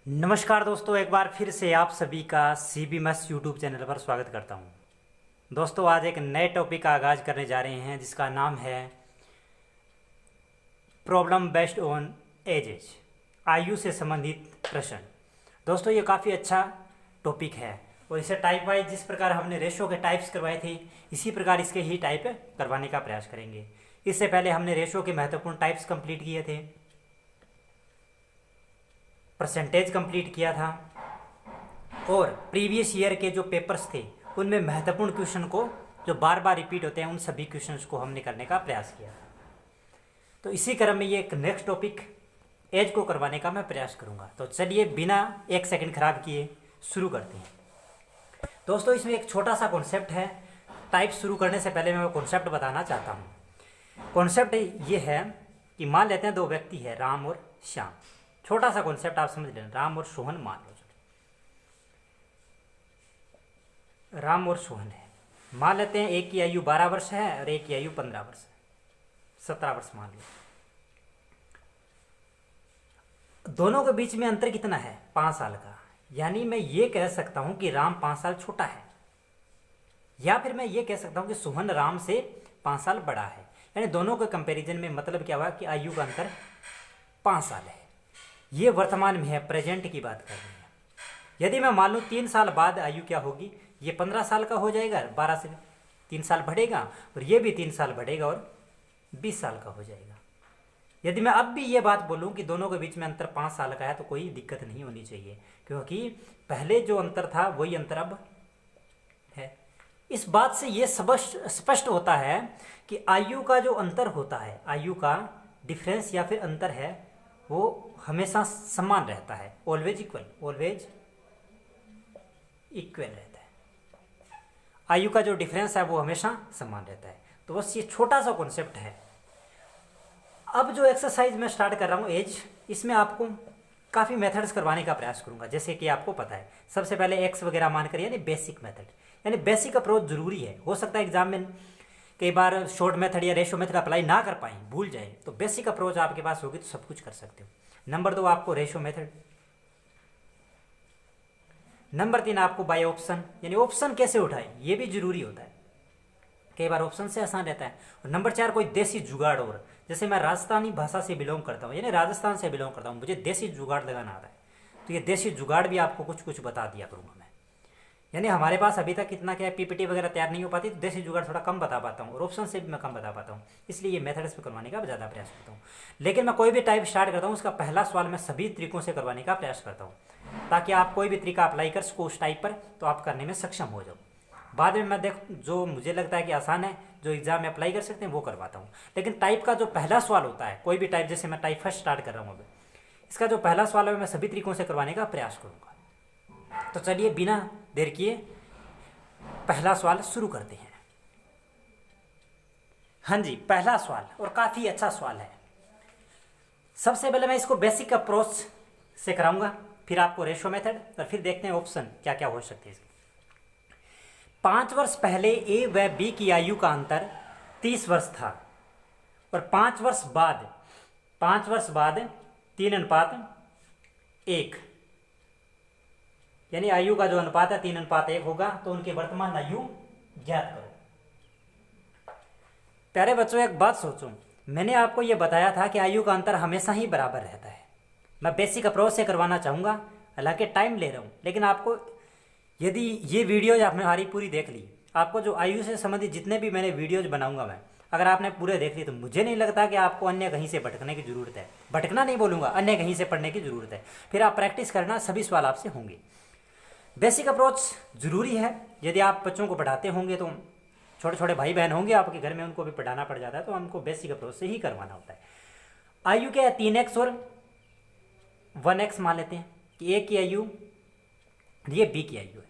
नमस्कार दोस्तों, एक बार फिर से आप सभी का CBMS यूट्यूब चैनल पर स्वागत करता हूं। दोस्तों, आज एक नए टॉपिक का आगाज़ करने जा रहे हैं जिसका नाम है प्रॉब्लम बेस्ड ऑन एजेज, आयु से संबंधित प्रश्न। दोस्तों, ये काफ़ी अच्छा टॉपिक है और इसे टाइप वाइज जिस प्रकार हमने रेशो के टाइप्स करवाए थे इसी प्रकार इसके ही टाइप करवाने का प्रयास करेंगे। इससे पहले हमने रेशो के महत्वपूर्ण टाइप्स कंप्लीट किए थे, परसेंटेज कंप्लीट किया था और प्रीवियस ईयर के जो पेपर्स थे उनमें महत्वपूर्ण क्वेश्चन को जो बार बार रिपीट होते हैं उन सभी क्वेश्चंस को हमने करने का प्रयास किया था। तो इसी क्रम में ये एक नेक्स्ट टॉपिक एज को करवाने का मैं प्रयास करूंगा। तो चलिए बिना एक सेकंड खराब किए शुरू करते हैं। दोस्तों, इसमें एक छोटा सा कॉन्सेप्ट है। टाइप शुरू करने से पहले मैं वो कॉन्सेप्ट बताना चाहता हूँ। कॉन्सेप्ट ये है कि मान लेते हैं दो व्यक्ति है, राम और श्याम। छोटा सा कॉन्सेप्ट आप समझ लेना। राम और सोहन मान लो, राम और सोहन है। मान लेते हैं एक की आयु 12 वर्ष है और एक की आयु 15 वर्ष है, 17 वर्ष मान लो। दोनों के बीच में अंतर कितना है? 5 साल का। यानी मैं ये कह सकता हूं कि राम 5 साल छोटा है, या फिर मैं ये कह सकता हूं कि सोहन राम से 5 साल बड़ा है। यानी दोनों के कंपैरिजन में मतलब क्या हुआ कि आयु का अंतर 5 साल है। ये वर्तमान में है, प्रेजेंट की बात कर रहे हैं। यदि मैं मान लूँ 3 साल बाद आयु क्या होगी, ये 15 साल का हो जाएगा, 12 से 3 साल बढ़ेगा और ये भी 3 साल बढ़ेगा और 20 साल का हो जाएगा। यदि मैं अब भी ये बात बोलूँ कि दोनों के बीच में अंतर 5 साल का है तो कोई दिक्कत नहीं होनी चाहिए, क्योंकि पहले जो अंतर था वही अंतर अब है। इस बात से ये स्पष्ट होता है कि आयु का जो अंतर होता है, आयु का डिफरेंस या फिर अंतर है, वो हमेशा समान रहता है, ऑलवेज इक्वल रहता है। आयु का जो डिफरेंस है वो हमेशा समान रहता है। तो बस ये छोटा सा कॉन्सेप्ट है। अब जो एक्सरसाइज मैं स्टार्ट कर रहा हूँ एज, इसमें आपको काफ़ी मेथड्स करवाने का प्रयास करूँगा। जैसे कि आपको पता है, सबसे पहले एक्स वगैरह मानकर, यानी बेसिक मेथड, यानी बेसिक अप्रोच जरूरी है। हो सकता है एग्जाम में कई बार शॉर्ट मेथड या रेशो मेथड अप्लाई ना कर पाएँ, भूल जाए, तो बेसिक अप्रोच आपके पास होगी तो सब कुछ कर सकते हो। नंबर 2 आपको रेशो मेथड। नंबर 3 आपको बाय ऑप्शन, यानी ऑप्शन कैसे उठाए ये भी जरूरी होता है। कई बार ऑप्शन से आसान रहता है। और नंबर 4 कोई देसी जुगाड़। और जैसे मैं राजस्थानी भाषा से बिलोंग करता हूँ, यानी राजस्थान से बिलोंग करता हूँ, मुझे देसी जुगाड़ लगाना आता है, तो ये देसी जुगाड़ भी आपको कुछ कुछ बता दिया करूँगा मैं। यानी हमारे पास अभी तक इतना क्या है, पीपीटी वगैरह तैयार नहीं हो पाती, तो देसी जुगाड़ थोड़ा कम बता पाता हूँ और ऑप्शन से भी मैं कम बता पाता हूँ। इसलिए ये मेथड्स पे करवाने का ज़्यादा प्रयास करता हूँ। लेकिन मैं कोई भी टाइप स्टार्ट करता हूँ उसका पहला सवाल मैं सभी तरीकों से करवाने का प्रयास करता हूँ, ताकि आप कोई भी तरीका अप्लाई कर सको उस टाइप पर, तो आप करने में सक्षम हो जाओ। बाद में मैं जो मुझे लगता है कि आसान है, जो एग्जाम में अप्लाई कर सकते हैं, वो करवाता हूँ। लेकिन टाइप का जो पहला सवाल होता है, कोई भी टाइप, जैसे मैं टाइप फर्स्ट स्टार्ट कर रहा हूँ अभी, इसका जो पहला सवाल है मैं सभी तरीकों से करवाने का प्रयास करूँगा। तो चलिए बिना देर किए पहला सवाल शुरू करते हैं। हाँ जी, पहला सवाल, और काफ़ी अच्छा सवाल है। सबसे पहले मैं इसको बेसिक अप्रोच से कराऊंगा, फिर आपको रेशो मेथड, और फिर देखते हैं ऑप्शन क्या क्या हो सकते हैं इसके। 5 वर्ष पहले ए व बी की आयु का अंतर 30 वर्ष था और 5 वर्ष बाद 3:1, यानी आयु का जो अनुपात है 3:1 होगा। तो उनके वर्तमान आयु ज्ञात करो। प्यारे बच्चों, एक बात सोचो, मैंने आपको यह बताया था कि आयु का अंतर हमेशा ही बराबर रहता है। मैं बेसिक अप्रोच से करवाना चाहूँगा, हालांकि टाइम ले रहा हूँ, लेकिन आपको यदि ये वीडियोज आपने हमारी पूरी देख ली, आपको जो आयु से संबंधित जितने भी मैंने वीडियोज बनाऊंगा मैं, अगर आपने पूरे देख ली, तो मुझे नहीं लगता कि आपको अन्य कहीं से भटकने की ज़रूरत है। भटकना नहीं बोलूँगा, अन्य कहीं से पढ़ने की ज़रूरत है। फिर आप प्रैक्टिस करना, सभी सवाल आपसे होंगे। बेसिक अप्रोच ज़रूरी है। यदि आप बच्चों को पढ़ाते होंगे, तो छोटे छोटे भाई बहन होंगे आपके घर में, उनको भी पढ़ाना पड़ जाता है, तो हमको बेसिक अप्रोच से ही करवाना होता है। आयु क्या है? 3x और 1x मान लेते हैं कि ए की आयु, ये बी की आयु है।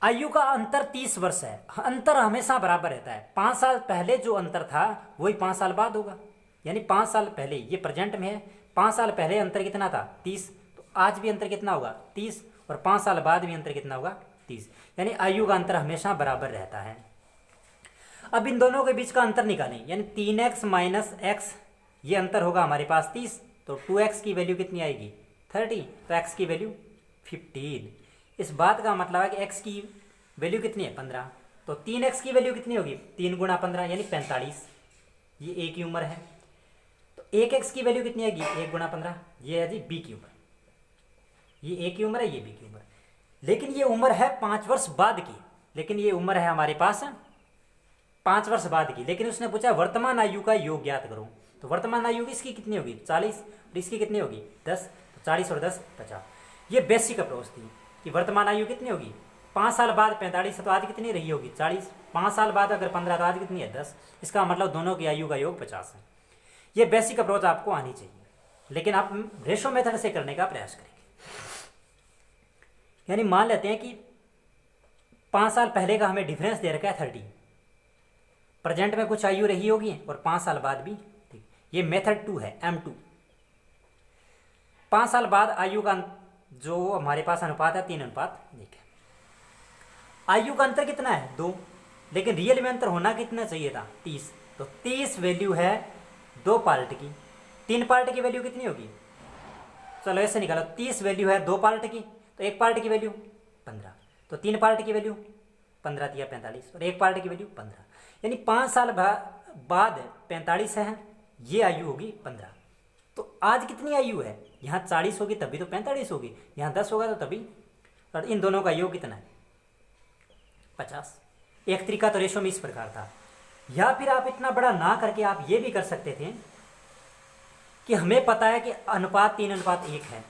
आयु का अंतर 30 वर्ष है। अंतर हमेशा बराबर रहता है। 5 साल पहले जो अंतर था वही 5 साल बाद होगा। यानी 5 साल पहले, ये प्रेजेंट में है, 5 साल पहले अंतर कितना था? 30। तो आज भी अंतर कितना होगा? 30। और 5 साल बाद भी अंतर कितना होगा? 30। यानी आयु का अंतर हमेशा बराबर रहता है। अब इन दोनों के बीच का अंतर निकालें, यानी 3x - x, ये अंतर होगा हमारे पास 30। तो 2x की वैल्यू कितनी आएगी? 30, तो x की वैल्यू 15। इस बात का मतलब है कि x की वैल्यू कितनी है 15, तो 3x की वैल्यू कितनी होगी 3 गुणा 15 यानी 45। ये a की उम्र है। तो 1x की वैल्यू कितनी आएगी 1 गुणा 15, ये है जी b की उम्र। ये a की उम्र है, ये b की उम्र। लेकिन ये उम्र है 5 वर्ष बाद की, लेकिन ये उम्र है हमारे पास 5 वर्ष बाद की। लेकिन उसने पूछा वर्तमान आयु का योग ज्ञात करो, तो वर्तमान आयु इसकी कितनी होगी 40 और इसकी कितनी होगी 10, तो 40 और 10 50। ये बेसिक अप्रोच थी कि वर्तमान आयु कितनी होगी 5 साल बाद 45 है, तो आज कितनी रही होगी 40। 5 साल बाद अगर 15 तो आज कितनी है 10। इसका मतलब दोनों की आयु का योग 50 है। ये बेसिक अप्रोच आपको आनी चाहिए, लेकिन आप रेशो मेथड से करने का प्रयास करेंगे। यानी मान लेते हैं कि 5 साल पहले का हमें डिफरेंस दे रखा है 30, प्रेजेंट में कुछ आयु रही होगी और 5 साल बाद भी। ठीक, ये मेथड 2 है M2। 5 साल बाद आयु का जो हमारे पास अनुपात है 3:1। देखिए आयु का अंतर कितना है 2, लेकिन रियल में अंतर होना कितना चाहिए था 30। तो 30 वैल्यू है 2 पार्ट की, 3 पार्ट की वैल्यू कितनी होगी, चलो ऐसे निकालो। 30 वैल्यू है 2 पार्ट की, तो 1 पार्ट की वैल्यू 15, तो 3 पार्ट की वैल्यू 15 या 45 और 1 पार्ट की वैल्यू 15। यानी 5 साल बाद 45 है, ये आयु होगी 15। तो आज कितनी आयु है, यहाँ 40 होगी तभी तो 45 होगी, यहाँ 10 होगा तो तभी, और इन दोनों का योग कितना है 50। एक तरीका तो रेशो में इस प्रकार था। या फिर आप इतना बड़ा ना करके आप ये भी कर सकते थे कि हमें पता है कि अनुपात 3:1 है,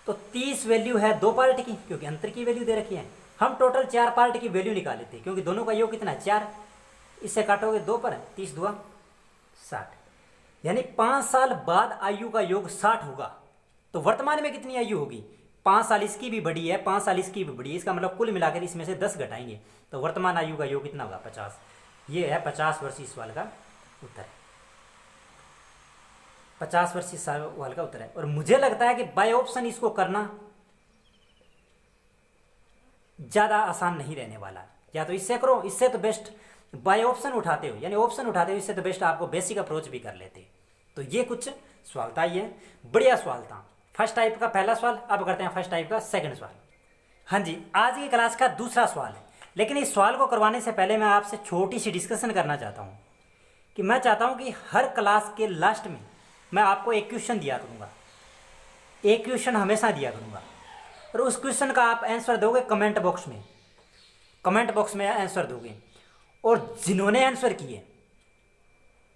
तो 30 वैल्यू है 2 पार्ट की, क्योंकि अंतर की वैल्यू दे रखी है। हम टोटल 4 पार्ट की वैल्यू निकाल लेते हैं, क्योंकि दोनों का योग कितना है 4। इससे काटोगे 2 पर 30 2 60, यानी 5 साल बाद आयु का योग 60 होगा। तो वर्तमान में कितनी आयु होगी 5 साल इसकी भी बड़ी है, 5 साल इसकी भी बड़ी है, इसका मतलब कुल मिलाकर इसमें से 10 घटाएंगे तो वर्तमान आयु का योग कितना होगा 50। ये है 50 वर्ष इस सवाल का उत्तर है। 50 वर्ष इस सवाल का उत्तर है। और मुझे लगता है कि बाय ऑप्शन इसको करना ज़्यादा आसान नहीं रहने वाला। या तो इससे करो, इससे तो बेस्ट बाय ऑप्शन उठाते हो, यानी ऑप्शन उठाते हो, इससे तो बेस्ट आपको बेसिक अप्रोच भी कर लेते। तो ये कुछ सवाल था, ये बढ़िया सवाल था। फर्स्ट टाइप का पहला सवाल, अब करते हैं फर्स्ट टाइप का सेकंड सवाल। हाँ जी, आज की क्लास का दूसरा सवाल है। लेकिन इस सवाल को करवाने से पहले मैं आपसे छोटी सी डिस्कशन करना चाहता हूँ कि मैं चाहता हूँ कि हर क्लास के लास्ट में मैं आपको एक क्वेश्चन दिया करूँगा, एक क्वेश्चन हमेशा दिया करूँगा, और उस क्वेश्चन का आप आंसर दोगे कमेंट बॉक्स में, कमेंट बॉक्स में आंसर दोगे। और जिन्होंने आंसर किए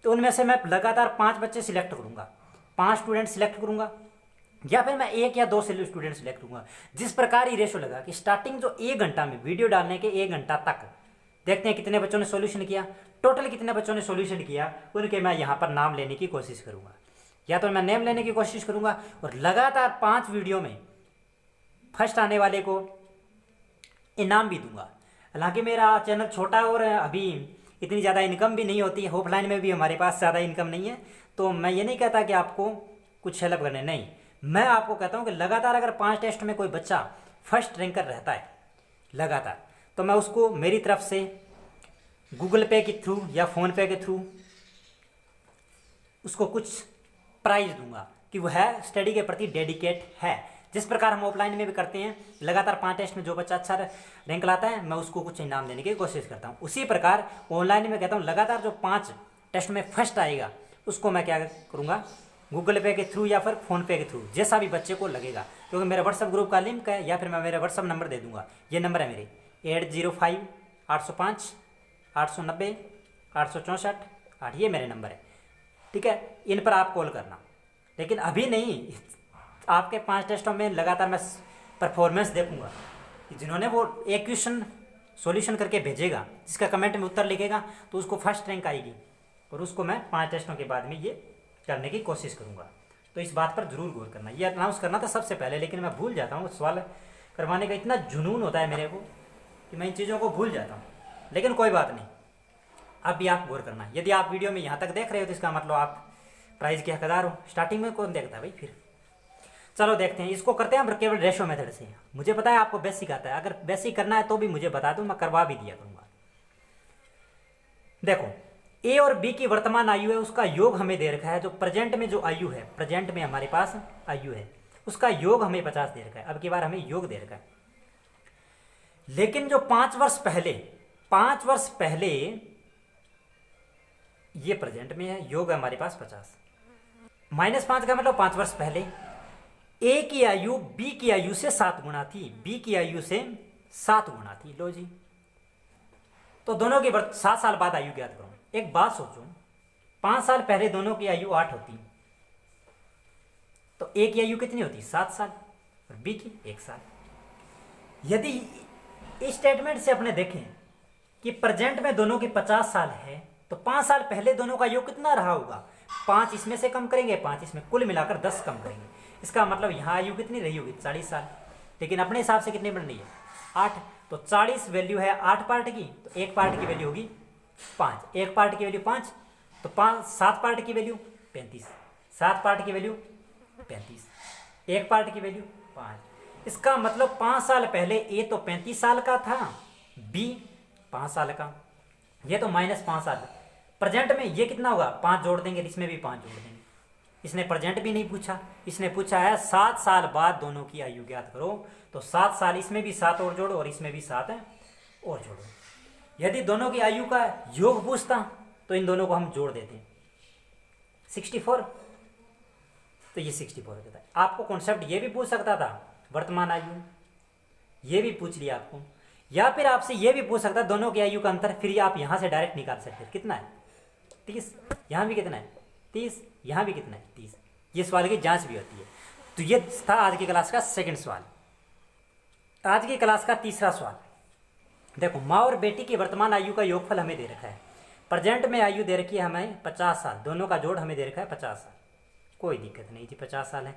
तो उनमें से मैं लगातार 5 बच्चे सिलेक्ट करूँगा, 5 स्टूडेंट सिलेक्ट करूँगा, या फिर मैं 1 या 2 स्टूडेंट सिलेक्ट करूँगा। जिस प्रकार ही रेशो लगा कि स्टार्टिंग जो 1 घंटा में वीडियो डालने के 1 घंटा तक देखते हैं कितने बच्चों ने सॉल्यूशन किया, टोटल कितने बच्चों ने सॉल्यूशन किया, उनके मैं यहाँ पर नाम लेने की कोशिश करूँगा, या तो मैं नेम लेने की कोशिश करूँगा। और लगातार 5 वीडियो में फर्स्ट आने वाले को इनाम भी दूंगा। हालांकि मेरा चैनल छोटा और अभी इतनी ज़्यादा इनकम भी नहीं होती है, ऑफलाइन में भी हमारे पास ज़्यादा इनकम नहीं है, तो मैं ये नहीं कहता कि आपको कुछ हेल्प करने, नहीं, मैं आपको कहता हूँ कि लगातार अगर 5 टेस्ट में कोई बच्चा फर्स्ट रैंकर रहता है लगातार, तो मैं उसको मेरी तरफ से गूगल पे के थ्रू या फ़ोनपे के थ्रू उसको कुछ प्राइज दूंगा कि वह स्टडी के प्रति डेडिकेट है। जिस प्रकार हम ऑफलाइन में भी करते हैं, लगातार 5 टेस्ट में जो बच्चा अच्छा रैंक लाता है मैं उसको कुछ इनाम देने की कोशिश करता हूँ। उसी प्रकार ऑनलाइन में कहता हूँ लगातार जो 5 टेस्ट में फर्स्ट आएगा उसको मैं क्या करूँगा, गूगल पे के थ्रू या फिर फ़ोनपे के थ्रू, जैसा भी बच्चे को लगेगा, क्योंकि मेरे व्हाट्सअप ग्रुप का लिंक है, या फिर मैं मेरे व्हाट्सअप नंबर दे दूँगा। ये नंबर है मेरे 805 805 890 864 8, ये मेरे नंबर है, ठीक है। इन पर आप कॉल करना, लेकिन अभी नहीं, आपके 5 टेस्टों में लगातार मैं परफॉर्मेंस देखूंगा कि जिन्होंने वो एक क्वेश्चन सॉल्यूशन करके भेजेगा, जिसका कमेंट में उत्तर लिखेगा, तो उसको फर्स्ट रैंक आएगी, और उसको मैं 5 टेस्टों के बाद में ये करने की कोशिश करूंगा। तो इस बात पर जरूर गौर करना। ये अनाउंस करना था सबसे पहले, लेकिन मैं भूल जाता हूँ। सवाल करवाने का इतना जुनून होता है मेरे को कि मैं इन चीज़ों को भूल जाता हूँ, लेकिन कोई बात नहीं, अब भी आप गौर करना। यदि आप वीडियो में यहाँ तक देख रहे हो तो इसका मतलब आप प्राइज़ के हकदार हो। स्टार्टिंग में कौन देखता है भाई? फिर चलो देखते हैं, इसको करते हैं हम केवल रेशो मेथड से। मुझे पता है आपको बेसिक आता है, अगर बेसिक करना है तो भी मुझे बता दूं, मैं करवा भी दिया करूंगा। देखो, ए और बी की वर्तमान आयु है, उसका योग हमें दे रखा है। जो प्रेजेंट में जो आयु है, प्रेजेंट में हमारे पास आयु है, उसका योग हमें 50 दे रखा है। अब की बार हमें योग दे रखा है, लेकिन जो 5 वर्ष पहले ये प्रेजेंट में है, योग है हमारे पास 50। -5 का मतलब 5 वर्ष पहले ए की आयु बी की आयु से 7 गुना थी, बी की आयु से 7 गुना थी। लो जी, तो दोनों की 7 साल बाद आयु ज्ञात करो। एक बात सोचो, 5 साल पहले दोनों की आयु 8 होती, तो ए की आयु कितनी होती? 7 साल, और बी की 1 साल। यदि इस स्टेटमेंट से अपने देखें कि प्रेजेंट में दोनों की 50 साल है, तो 5 साल पहले दोनों का योग कितना रहा होगा? 5 इसमें से कम करेंगे, 5 इसमें, कुल मिलाकर 10 कम करेंगे। इसका मतलब यहाँ आयु कितनी रही होगी? 40 साल। लेकिन अपने हिसाब से कितनी बन रही है? 8। तो 40 वैल्यू है 8 पार्ट की, तो एक पार्ट की वैल्यू होगी 5, एक पार्ट की वैल्यू 5, तो 7 पार्ट की वैल्यू 35, 7 पार्ट की वैल्यू 35, एक पार्ट की वैल्यू 5। इसका मतलब 5 साल पहले ए तो 35 साल का था, बी 5 साल का, ये तो -5 साल। प्रेजेंट में ये कितना होगा? 5 जोड़ देंगे, इसमें भी 5 जोड़ देंगे। इसने प्रेजेंट भी नहीं पूछा, इसने पूछा है 7 साल बाद दोनों की आयु ज्ञात करो। तो 7 साल, इसमें भी 7 और जोड़ो और इसमें भी 7 और जोड़ो। यदि दोनों की आयु का योग पूछता तो इन दोनों को हम जोड़ देते, 64, तो ये 64 हो जाता है। आपको कॉन्सेप्ट ये भी पूछ सकता था, वर्तमान आयु, ये भी पूछ लिया आपको, या फिर आपसे ये भी पूछ सकता दोनों की आयु का अंतर, फिर आप यहां से डायरेक्ट निकाल सकते हैं कितना है? 30, यहां भी कितना है? 30, यहां भी कितना है? 30। ये सवाल की जांच भी होती है। तो ये था आज की क्लास का सेकंड सवाल। आज की क्लास का तीसरा सवाल देखो, माँ और बेटी की वर्तमान आयु का योगफल हमें दे रखा है। प्रेजेंट में आयु दे रखी है हमें 50 साल, दोनों का जोड़ हमें दे रखा है 50 साल। कोई दिक्कत नहीं जी, 50 साल है।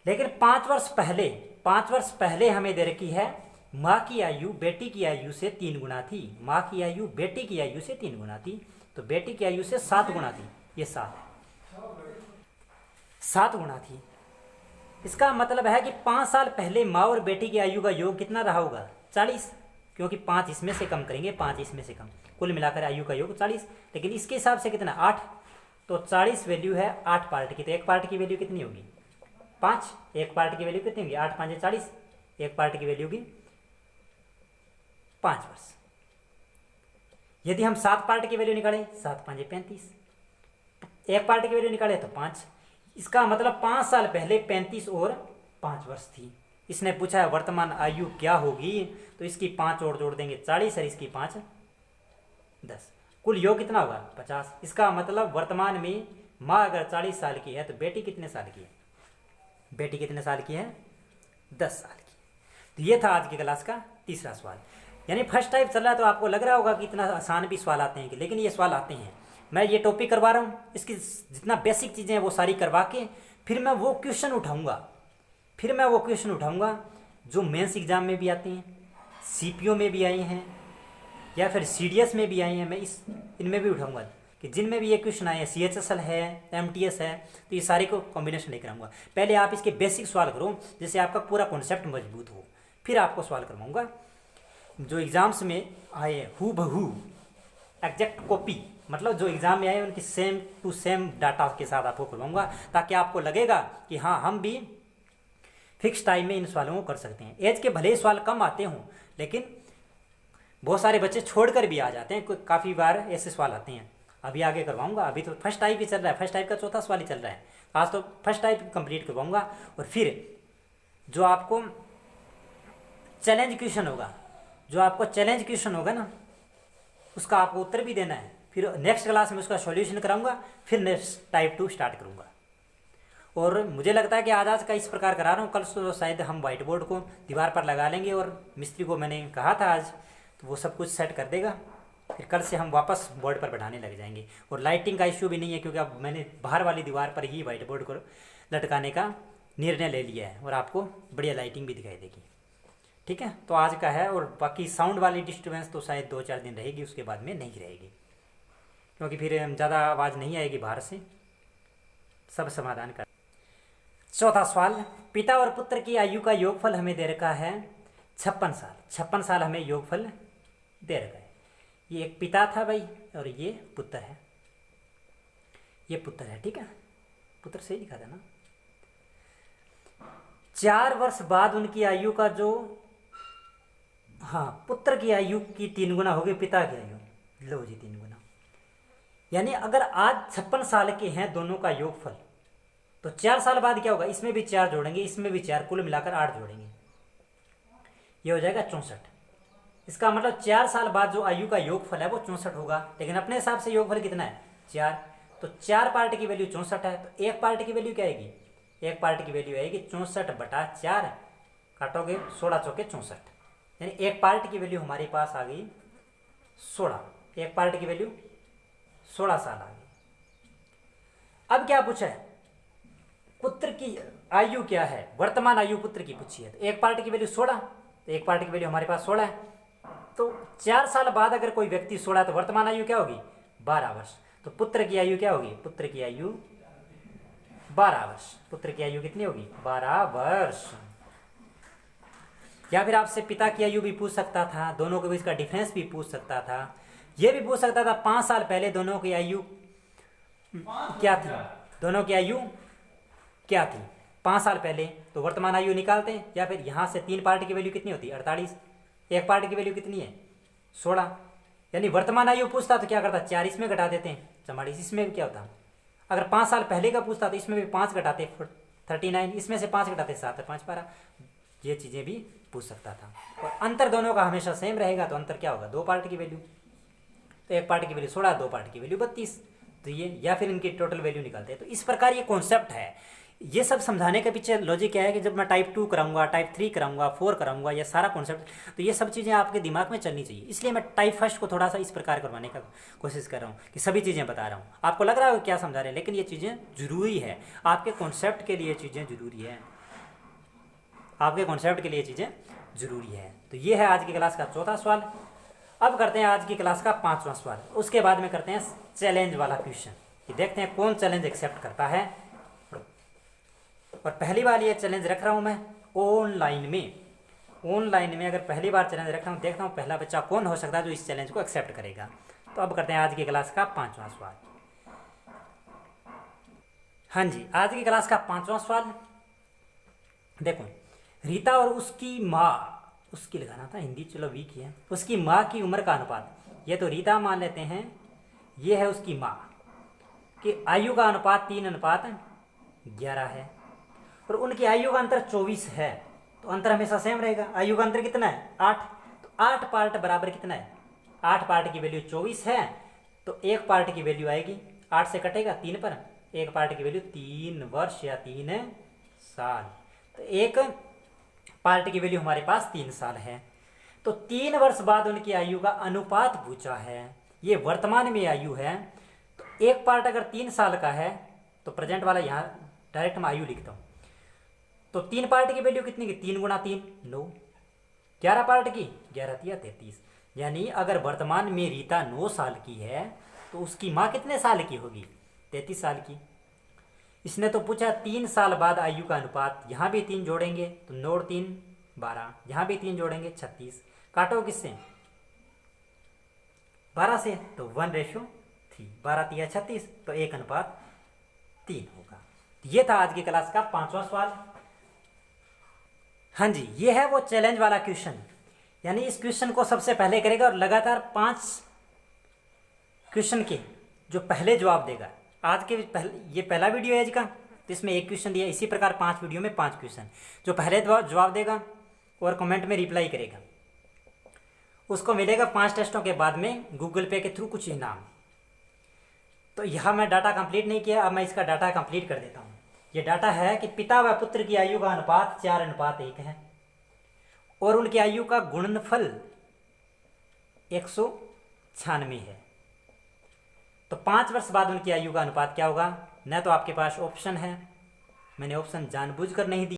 लेकिन 5 वर्ष पहले हमें दे रखी है माँ की आयु बेटी की आयु से 3 गुना थी, माँ की आयु बेटी की आयु से 3 गुना थी, तो बेटी की आयु से 7 गुना थी। ये 7 गुना थी। इसका मतलब है कि 5 साल पहले माँ और बेटी की आयु का योग कितना रहा होगा? 40, क्योंकि 5 इसमें से कम करेंगे, 5 इसमें से कम, कुल मिलाकर आयु का योग 40। लेकिन इसके हिसाब से कितना? 8। तो 40 वैल्यू है 8 पार्ट की, तो एक पार्ट की वैल्यू कितनी होगी? 5। एक पार्ट की वैल्यू कितनी होगी? 8 5 40, एक पार्ट की वैल्यू होगी 5 वर्ष। यदि हम 7 पार्ट की वैल्यू निकालें, 7 5 35, एक पार्ट की वैल्यू निकाले तो 5। इसका मतलब 5 साल पहले 35 और 5 वर्ष थी। इसने पूछा है वर्तमान आयु क्या होगी, तो इसकी 5 और जोड़ देंगे 40 और इसकी 5 10, कुल योग कितना होगा? 50। इसका मतलब वर्तमान में माँ अगर 40 साल की है तो बेटी कितने साल की है? बेटी कितने साल की है? 10 साल की। तो ये था आज की क्लास का तीसरा सवाल। यानी फर्स्ट टाइप चल रहा है तो आपको लग रहा होगा कि इतना आसान भी सवाल आते हैं कि, लेकिन ये सवाल आते हैं। मैं ये टॉपिक करवा रहा हूँ, इसकी जितना बेसिक चीज़ें हैं वो सारी करवा के फिर मैं वो क्वेश्चन उठाऊंगा जो मेंस एग्जाम में भी आते हैं, सीपीओ में भी आए हैं, या फिर सीडीएस में भी आए हैं। मैं इनमें भी उठाऊंगा कि जिनमें भी ये क्वेश्चन आए हैं, सीएचएसएल है, एमटीएस है, तो ये सारे को कॉम्बिनेशन लेकर आऊँगा। पहले आप इसके बेसिक सवाल करो जिससे आपका पूरा कॉन्सेप्ट मजबूत हो, फिर आपको सवाल करवाऊँगा जो एग्ज़ाम्स में आए हू बहू एग्जैक्ट कॉपी, मतलब जो एग्ज़ाम में आए उनकी सेम टू सेम डाटा के साथ आपको करवाऊँगा, ताकि आपको लगेगा कि हाँ हम भी फिक्स टाइम में इन सवालों को कर सकते हैं। एज के भले ही सवाल कम आते हों, लेकिन बहुत सारे बच्चे छोड़कर भी आ जाते हैं, काफ़ी बार ऐसे सवाल आते हैं। अभी आगे करवाऊँगा, अभी तो फर्स्ट टाइप ही चल रहा है, फर्स्ट टाइप का चौथा सवाल ही चल रहा है। आज तो फर्स्ट टाइप कंप्लीट करवाऊँगा, और फिर जो आपको चैलेंज क्वेश्चन होगा ना, उसका आपको उत्तर भी देना है। फिर नेक्स्ट क्लास में उसका सॉल्यूशन कराऊंगा, फिर नेक्स्ट टाइप 2 स्टार्ट करूंगा। और मुझे लगता है कि आज का इस प्रकार करा रहा हूँ, कल तो शायद हम व्हाइट बोर्ड को दीवार पर लगा लेंगे, और मिस्त्री को मैंने कहा था आज, तो वो सब कुछ सेट कर देगा। फिर कल से हम वापस बोर्ड पर बढ़ाने लग जाएंगे। और लाइटिंग का इश्यू भी नहीं है, क्योंकि अब मैंने बाहर वाली दीवार पर ही व्हाइट बोर्ड को लटकाने का निर्णय ले लिया है, और आपको बढ़िया लाइटिंग भी दिखाई देगी। ठीक है, तो आज का है। और बाकी साउंड वाली डिस्टर्बेंस तो शायद 2-4 दिन रहेगी, उसके बाद में नहीं रहेगी, क्योंकि फिर ज़्यादा आवाज़ नहीं आएगी बाहर से, सब समाधान कर। चौथा सवाल, पिता और पुत्र की आयु का योगफल हमें दे रखा है 56 साल। 56 साल हमें योगफल दे रखा है। ये एक पिता था भाई, और ये पुत्र है, ये पुत्र है। ठीक है, पुत्र सही लिखा था ना। 4 वर्ष बाद उनकी आयु का जो, हाँ, पुत्र की आयु की 3 गुना होगी पिता की आयु। लो जी 3 गुना। यानी अगर आज 56 साल के हैं दोनों का योगफल, तो 4 साल बाद क्या होगा, इसमें भी 4 जोड़ेंगे, इसमें भी 4, कुल मिलाकर 8 जोड़ेंगे, ये हो जाएगा 64। इसका मतलब 4 साल बाद जो आयु का योगफल है वो 64 होगा। लेकिन अपने हिसाब से योगफल कितना है, 4। तो 4 पार्ट की वैल्यू 64 है, तो 1 पार्ट की वैल्यू क्या आएगी, 1 पार्ट की वैल्यू आएगी 64/4, काटोगे 16 चौके 64, यानी 1 पार्ट की वैल्यू हमारे पास आ गई 16। 1 पार्ट की वैल्यू 16 साल आ गई। अब क्या पूछा है, पुत्र की आयु क्या है, वर्तमान आयु पुत्र की पूछी है। तो 1 पार्ट की वैल्यू 16, तो 1 पार्ट की वैल्यू हमारे पास 16 है। तो 4 साल बाद अगर कोई व्यक्ति 16, तो वर्तमान आयु क्या होगी, 12 वर्ष। तो पुत्र की आयु क्या होगी, पुत्र की आयु 12 वर्ष। पुत्र की आयु कितनी होगी, 12 वर्ष। या फिर आपसे पिता की आयु भी पूछ सकता था, दोनों के बीच का डिफरेंस भी पूछ सकता था, यह भी पूछ सकता था 5 साल पहले दोनों की आयु क्या थी, दोनों की आयु क्या थी 5 साल पहले, तो वर्तमान आयु निकालते हैं। या फिर यहाँ से 3 पार्ट की वैल्यू कितनी होती है, 48। 1 पार्ट की वैल्यू कितनी है, 16। यानी वर्तमान आयु पूछता तो क्या करता, 4 इसमें घटा देते हैं, 44। इसमें भी क्या होता, अगर 5 साल पहले का पूछता तो इसमें भी 5 घटाते 39, इसमें से 5 घटाते 7, 5 12। ये चीज़ें भी पूछ सकता था। और अंतर दोनों का हमेशा सेम रहेगा, तो अंतर क्या होगा, 2 पार्ट की वैल्यू। तो 1 पार्ट की वैल्यू 16, 2 पार्ट की वैल्यू 32। तो ये, या फिर इनकी टोटल वैल्यू निकालते हैं। तो इस प्रकार ये कॉन्सेप्ट है। ये सब समझाने के पीछे लॉजिक क्या है कि जब मैं टाइप 2 कराऊंगा, टाइप 3 कराऊंगा, 4 कराऊंगा, ये सारा कॉन्सेप्ट, तो ये सब चीज़ें आपके दिमाग में चलनी चाहिए। इसलिए मैं टाइप फर्स्ट को थोड़ा सा इस प्रकार करवाने का कोशिश कर रहा हूँ कि सभी चीज़ें बता रहा हूँ। आपको लग रहा है क्या समझा रहे हैं, लेकिन ये चीज़ें जरूरी है आपके कॉन्सेप्ट के लिए, चीज़ें जरूरी है आपके कॉन्सेप्ट के लिए, चीज़ें जरूरी है। तो ये है आज की क्लास का चौथा सवाल। अब करते हैं आज की क्लास का 5वां सवाल। उसके बाद में करते हैं चैलेंज वाला क्वेश्चन, कि देखते हैं कौन चैलेंज एक्सेप्ट करता है। और पहली बार ये चैलेंज रख रहा हूँ मैं ऑनलाइन में अगर पहली बार चैलेंज रख रहा हूँ, देखता हूँ पहला बच्चा कौन हो सकता है जो इस चैलेंज को एक्सेप्ट करेगा। तो अब करते हैं आज की क्लास का 5वां सवाल। हाँ जी, आज की क्लास का 5वां सवाल देखो, रीता और उसकी माँ, उसकी लगाना था हिंदी, चलो वीक है, उसकी माँ की उम्र का अनुपात, ये तो रीता मान लेते हैं, ये है उसकी माँ कि आयु का अनुपात 3:11 है, और उनकी आयु का अंतर 24 है। तो अंतर हमेशा सेम रहेगा। आयु का अंतर कितना है, 8। तो 8 पार्ट बराबर कितना है, 8 पार्ट की वैल्यू 24 है, तो 1 पार्ट की वैल्यू आएगी, 8 से कटेगा 3 पर, 1 पार्ट की वैल्यू 3 वर्ष या 3 साल। तो 1 पार्ट की वैल्यू हमारे पास 3 साल है। तो 3 वर्ष बाद उनकी आयु का अनुपात पूछा है, ये वर्तमान में आयु है। तो 1 पार्ट अगर 3 साल का है, तो प्रेजेंट वाला यहाँ डायरेक्ट मैं आयु लिखता हूँ। तो 3 पार्ट की वैल्यू कितनी की, 3 गुना 3 9, 11 पार्ट की 11 3 33। यानी अगर वर्तमान में रीता 9 साल की है, तो उसकी माँ कितने साल की होगी, 33 साल की। इसने तो पूछा 3 साल बाद आयु का अनुपात, यहाँ भी 3 जोड़ेंगे तो 9 और 3 12, यहाँ भी 3 जोड़ेंगे 36, काटो किससे, 12 से, तो 1:3, 12 3 36, तो 1:3 होगा। ये था आज की क्लास का 5वां सवाल। हाँ जी, ये है वो चैलेंज वाला क्वेश्चन, यानी इस क्वेश्चन को सबसे पहले करेगा और लगातार 5 क्वेश्चन के जो पहले जवाब देगा। आज के ये पहला वीडियो है आज का, तो इसमें 1 क्वेश्चन दिया, इसी प्रकार 5 वीडियो में 5 क्वेश्चन, जो पहले जवाब देगा और कमेंट में रिप्लाई करेगा, उसको मिलेगा 5 टेस्टों के बाद में गूगल पे के थ्रू कुछ इनाम। तो यहाँ मैं डाटा कंप्लीट नहीं किया, अब मैं इसका डाटा कंप्लीट कर देता हूँ। ये डाटा है कि पिता व पुत्र की आयु का अनुपात 4:1 है, और उनकी आयु का गुणनफल 196 है। तो 5 वर्ष बाद उनकी आयु का अनुपात क्या होगा। न तो आपके पास ऑप्शन है, मैंने ऑप्शन जानबूझकर नहीं दिया।